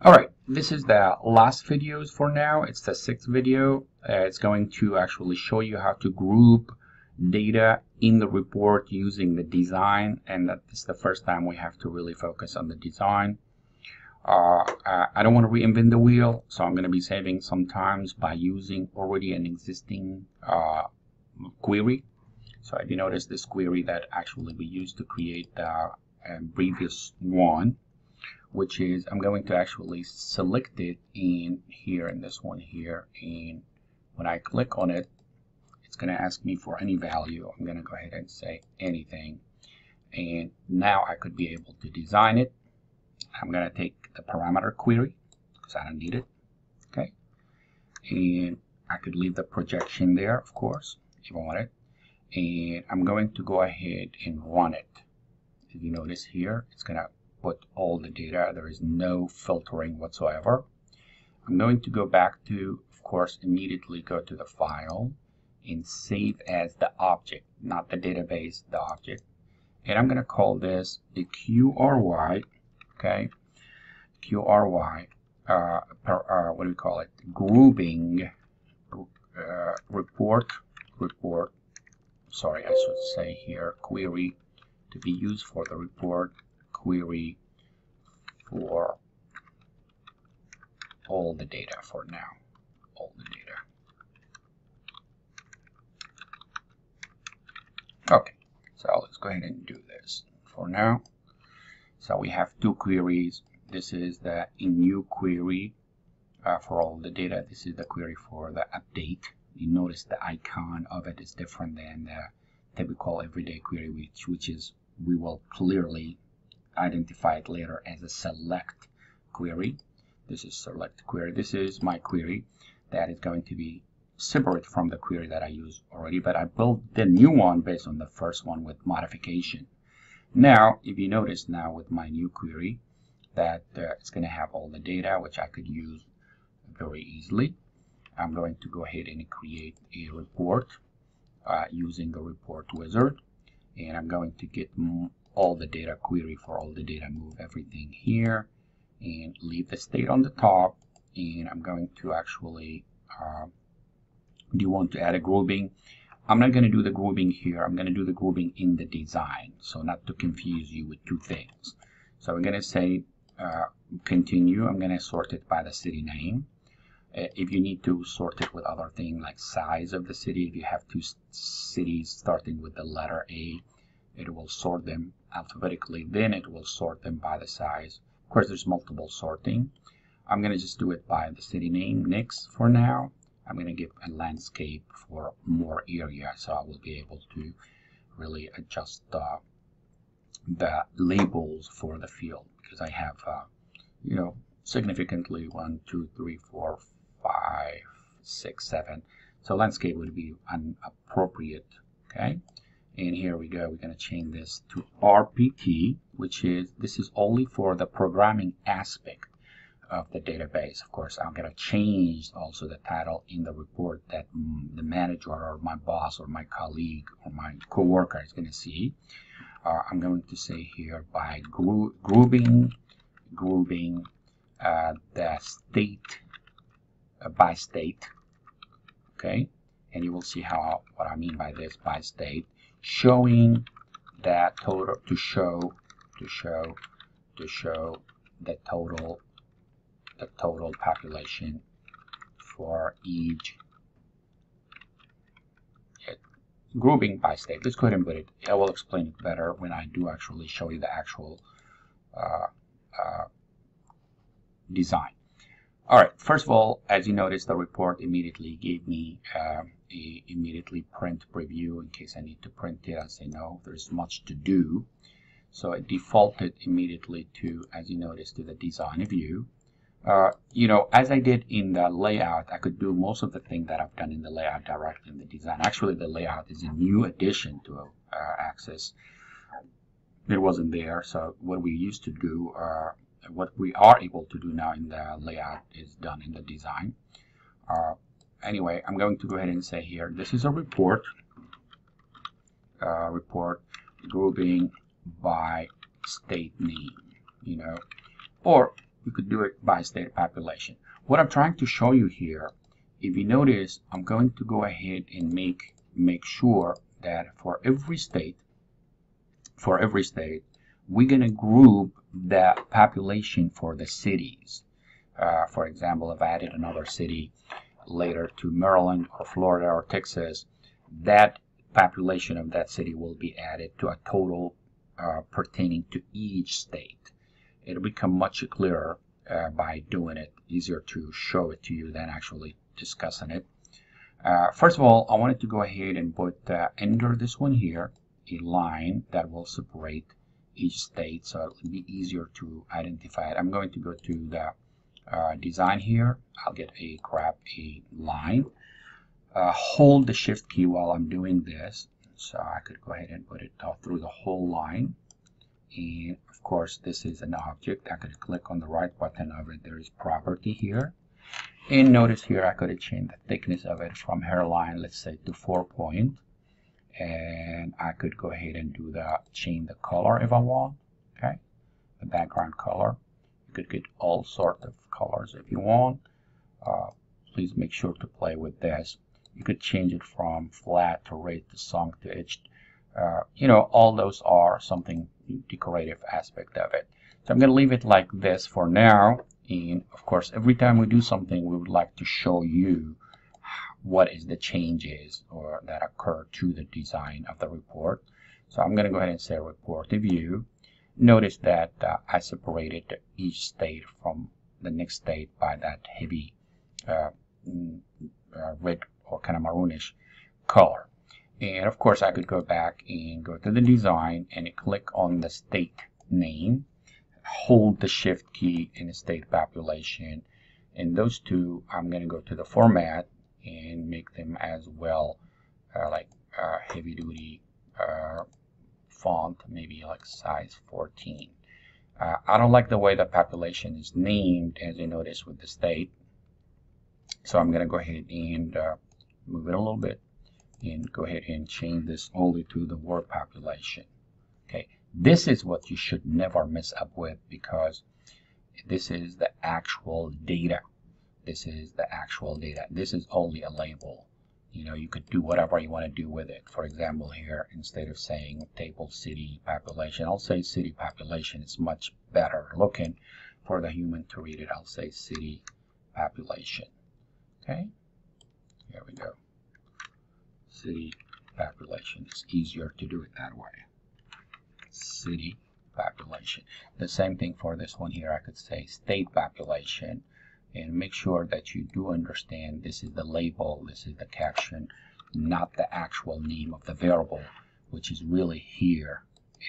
Alright, this is the last videos for now. It's the sixth video. It's going to actually show you how to group data in the report using the design, and that is the first time we have to really focus on the design. I don't want to reinvent the wheel, so I'm going to be saving some times by using already an existing query. So if you notice this query that actually we used to create the previous one, which is I'm going to actually select it in here, in this one here, and when I click on it, it's going to ask me for any value. I'm going to go ahead and say anything, and now I could be able to design it. I'm going to take the parameter query because I don't need it, okay, and I could leave the projection there, of course, if I want it, and I'm going to go ahead and run it. If you notice here, it's going to put all the data. There is no filtering whatsoever. I'm going to go back to, of course, immediately go to the file and save as the object, not the database, the object. And I'm going to call this a QRY, okay? QRY, what do we call it? Grouping report, sorry, I should say here, query to be used for the report, query for all the data for now, all the data. Okay, so let's go ahead and do this for now. So we have two queries. This is the new query for all the data. This is the query for the update. You notice the icon of it is different than the typical everyday query, which is, we will clearly identify it later as a select query. This is select query. This is my query that is going to be separate from the query that I use already, but I built the new one based on the first one with modification. Now, if you notice now with my new query that it's going to have all the data, which I could use very easily. I'm going to go ahead and create a report using the report wizard, and I'm going to get all the data query for all the data, move everything here and leave the state on the top. And I'm going to actually do you want to add a grouping? I'm not going to do the grouping here. I'm going to do the grouping in the design, so not to confuse you with two things. So I'm going to say continue. I'm going to sort it by the city name. If you need to sort it with other things like size of the city, if you have two cities starting with the letter A, it will sort them alphabetically, then it will sort them by the size. Of course, there's multiple sorting. I'm going to just do it by the city name next for now. I'm going to give a landscape for more area, so I will be able to really adjust the labels for the field, because I have, you know, significantly 1, 2, 3, 4, 5, 6, 7. So landscape would be inappropriate, okay? And here we go. We're going to change this to RPT, which is, this is only for the programming aspect of the database. Of course, I'm going to change also the title in the report that the manager or my boss or my colleague or my coworker is going to see. I'm going to say here by grouping the state by state, okay? And you will see how what I mean by this by state, showing that total to show the total population for each grouping by state. Let's go ahead and put it. I will explain it better when I do actually show you the actual design. All right, first of all, as you notice, the report immediately gave me a immediately print preview in case I need to print it. I say no, there's much to do. So it defaulted immediately to, as you notice, to the design view. You know, as I did in the layout, I could do most of the thing that I've done in the layout directly in the design. Actually, the layout is a new addition to Acces. It wasn't there, so what we used to do, what we are able to do now in the layout is done in the design. Anyway, I'm going to go ahead and say here, this is a report, grouping by state name, you know, or you could do it by state population. What I'm trying to show you here, if you notice, I'm going to go ahead and make sure that for every state, we're going to group the population for the cities. For example, if I added another city later to Maryland or Florida or Texas, that population of that city will be added to a total pertaining to each state. It'll become much clearer by doing it, easier to show it to you than actually discussing it. First of all, I wanted to go ahead and put under this one here a line that will separate each state, so it'll be easier to identify it. I'm going to go to the design here. I'll grab a line. Hold the shift key while I'm doing this, so I could go ahead and put it through the whole line. And of course, this is an object. I could click on the right button of it. There is property here. And notice here I could change the thickness of it from hairline, let's say, to 4 point. And I could go ahead and do change the color if I want. Okay, the background color. You could get all sorts of colors if you want. Please make sure to play with this. You could change it from flat to red to sunk to etched. You know, all those are something decorative aspect of it. So I'm going to leave it like this for now. And of course, every time we do something, we would like to show you what is the changes or that occur to the design of the report. So I'm going to go ahead and say report view. Notice that I separated each state from the next state by that heavy red or kind of maroonish color. And of course, I could go back and go to the design and click on the state name, hold the shift key in the state population, and those two, I'm going to go to the format and make them as well like heavy duty font, maybe like size 14. I don't like the way the population is named, as you notice with the state, so I'm going to go ahead and move it a little bit and go ahead and change this only to the word population. Okay, this is what you should never mess up with, because this is the actual data. This is the actual data. This is only a label. You know, you could do whatever you want to do with it. For example, here, instead of saying table city population, I'll say city population. It's much better looking for the human to read it. I'll say city population. Okay, here we go. City population. It's easier to do it that way. City population. The same thing for this one here. I could say state population, and make sure that you do understand this is the label, this is the caption, not the actual name of the variable, which is really here.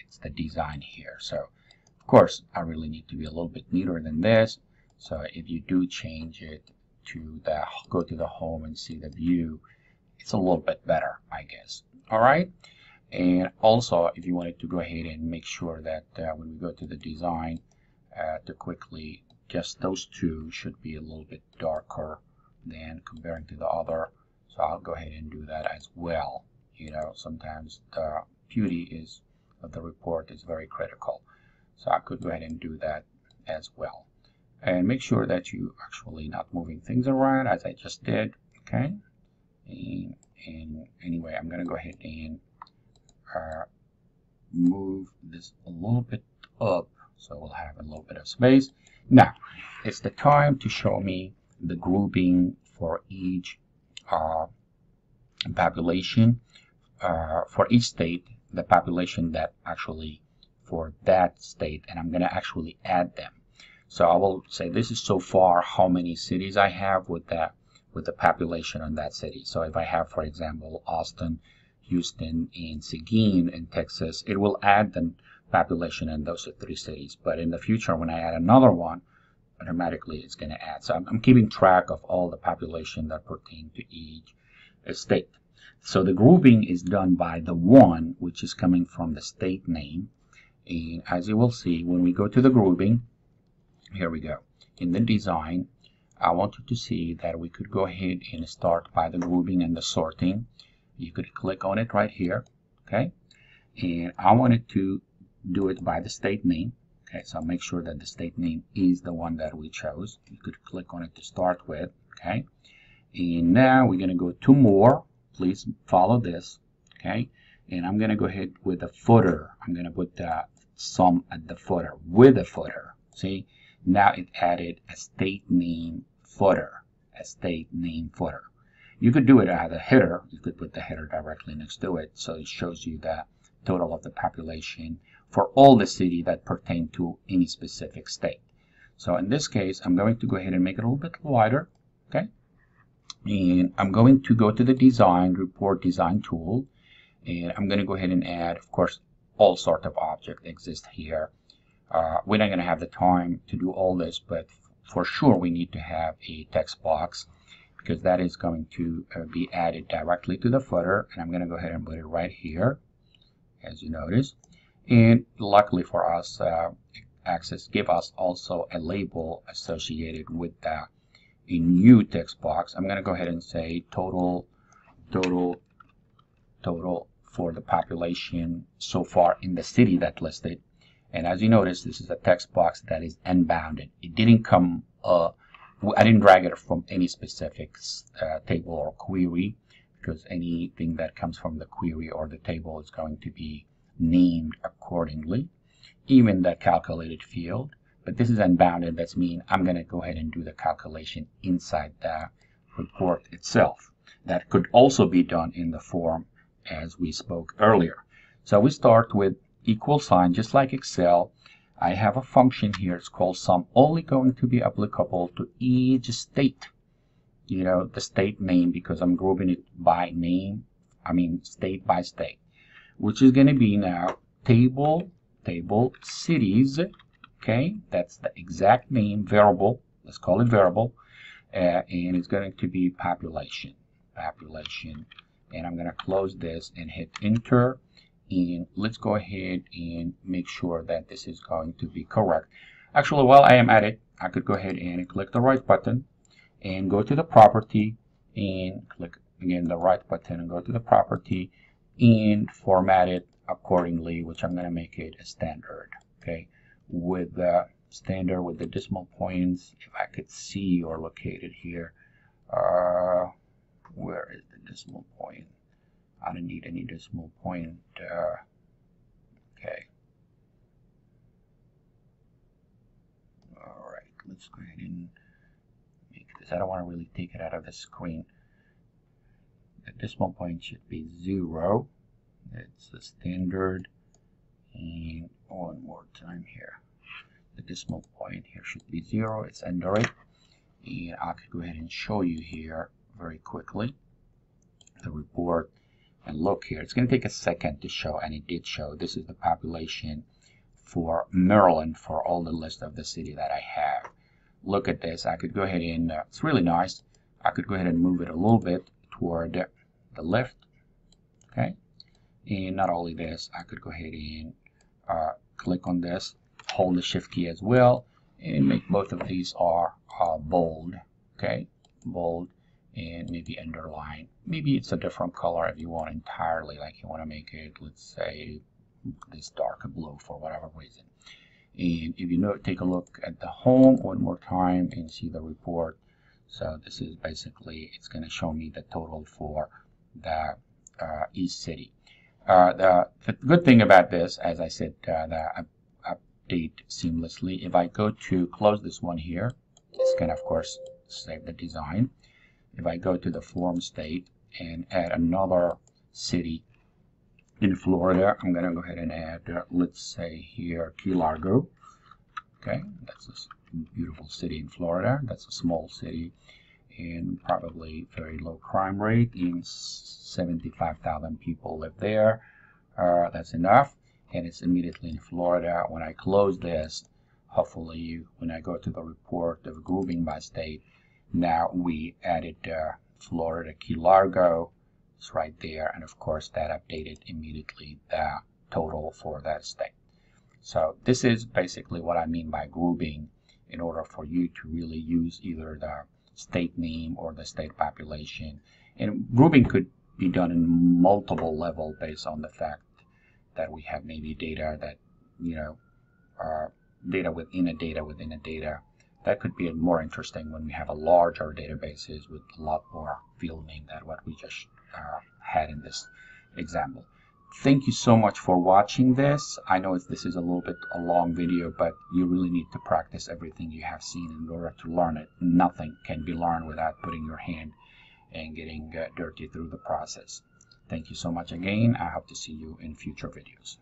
It's the design here. So of course, I really need to be a little bit neater than this. So if you do change it to go to the home and see the view, it's a little bit better, I guess. All right. And also, if you wanted to go ahead and make sure that when we go to the design, to quickly, just those two should be a little bit darker than comparing to the other. So I'll go ahead and do that as well. You know, sometimes the beauty of the report is very critical. So I could go ahead and do that as well. And make sure that you actually not moving things around as I just did. Okay. And anyway, I'm going to go ahead and move this a little bit up, so we'll have a little bit of space. Now, it's the time to show me the grouping for each population, for each state, the population that actually for that state, and I'm going to actually add them. So I will say this is so far how many cities I have with the population on that city. So if I have, for example, Austin, Houston, and Seguin in Texas, it will add the population in those 3 cities. But in the future, when I add another one, automatically it's going to add. So I'm keeping track of all the population that pertain to each state. So the grouping is done by the one, which is coming from the state name. And as you will see, when we go to the grouping, here we go. In the design, I want you to see that we could go ahead and start by the grouping and the sorting. You could click on it right here, okay? And I wanted to do it by the state name, Okay, so make sure that the state name is the one that we chose. You could click on it to start with. Okay, and now we're going to go to more. Please follow this. Okay, and I'm going to go ahead with the footer. I'm going to put the sum at the footer with a footer. See, now it added a state name footer, a state name footer. You could do it as a header. You could put the header directly next to it, so it shows you the total of the population for all the city that pertain to any specific state. So in this case, I'm going to go ahead and make it a little bit wider. Okay, and I'm going to go to the design report design tool, and I'm going to go ahead and add, of course, all sorts of objects exist here. We're not going to have the time to do all this, but for sure we need to have a text box, because that is going to be added directly to the footer, and I'm going to go ahead and put it right here, as you notice. And luckily for us, Acces give us also a label associated with a new text box. I'm going to go ahead and say total for the population so far in the city that listed. And as you notice, this is a text box that is unbounded. It didn't come, I didn't drag it from any specific table or query, because anything that comes from the query or the table is going to be named accordingly, even the calculated field. But this is unbounded. That means I'm going to go ahead and do the calculation inside the report itself. That could also be done in the form as we spoke earlier. So we start with equal sign, just like Excel. I have a function here. It's called sum, only going to be applicable to each state. You know, the state name, because I'm grouping it by name, I mean state by state, which is going to be now table cities. Okay, that's the exact name, variable. Let's call it variable, and it's going to be population. And I'm going to close this and hit enter. And let's go ahead and make sure that this is going to be correct. Actually, while I am at it, I could go ahead and click the right button and go to the property, and click again the right button and go to the property and format it accordingly, which I'm going to make it a standard. Okay, with the standard with the decimal points. If I could see or locate it here, where is the decimal point? I don't need any decimal point. Okay. All right, let's go ahead and make this. I don't want to really take it out of the screen. The decimal point should be 0. It's the standard. And one more time here. The decimal point here should be 0. It's under it. And I could go ahead and show you here very quickly the report. And look here, it's going to take a second to show, and it did show. This is the population for Maryland for all the list of the city that I have. Look at this. I could go ahead and, it's really nice. I could go ahead and move it a little bit toward the left. Okay. And not only this, I could go ahead and click on this, hold the shift key as well, and make both of these are bold. Okay. Bold. And maybe underline. Maybe it's a different color if you want entirely, like you want to make it, let's say, this darker blue for whatever reason. And if you know, take a look at the home one more time and see the report. So this is basically, it's going to show me the total for the East City. The good thing about this, as I said, the update seamlessly. If I go to close this one here, it's going to, of course, save the design. If I go to the form state and add another city in Florida, I'm going to go ahead and add, let's say here, Key Largo. Okay, that's a beautiful city in Florida. That's a small city and probably very low crime rate. In 75,000 people live there. That's enough, and it's immediately in Florida. When I close this, hopefully when I go to the report of grouping by state, now we added Florida Key Largo. It's right there, and of course that updated immediately the total for that state. So this is basically what I mean by grouping, in order for you to really use either the state name or the state population. And grouping could be done in multiple levels based on the fact that we have maybe data that, you know, data within a data within a data. That could be more interesting when we have a larger databases with a lot more field name than what we just had in this example. Thank you so much for watching this. I know this is a little bit a long video, but you really need to practice everything you have seen in order to learn it. Nothing can be learned without putting your hand and getting dirty through the process. Thank you so much again. I hope to see you in future videos.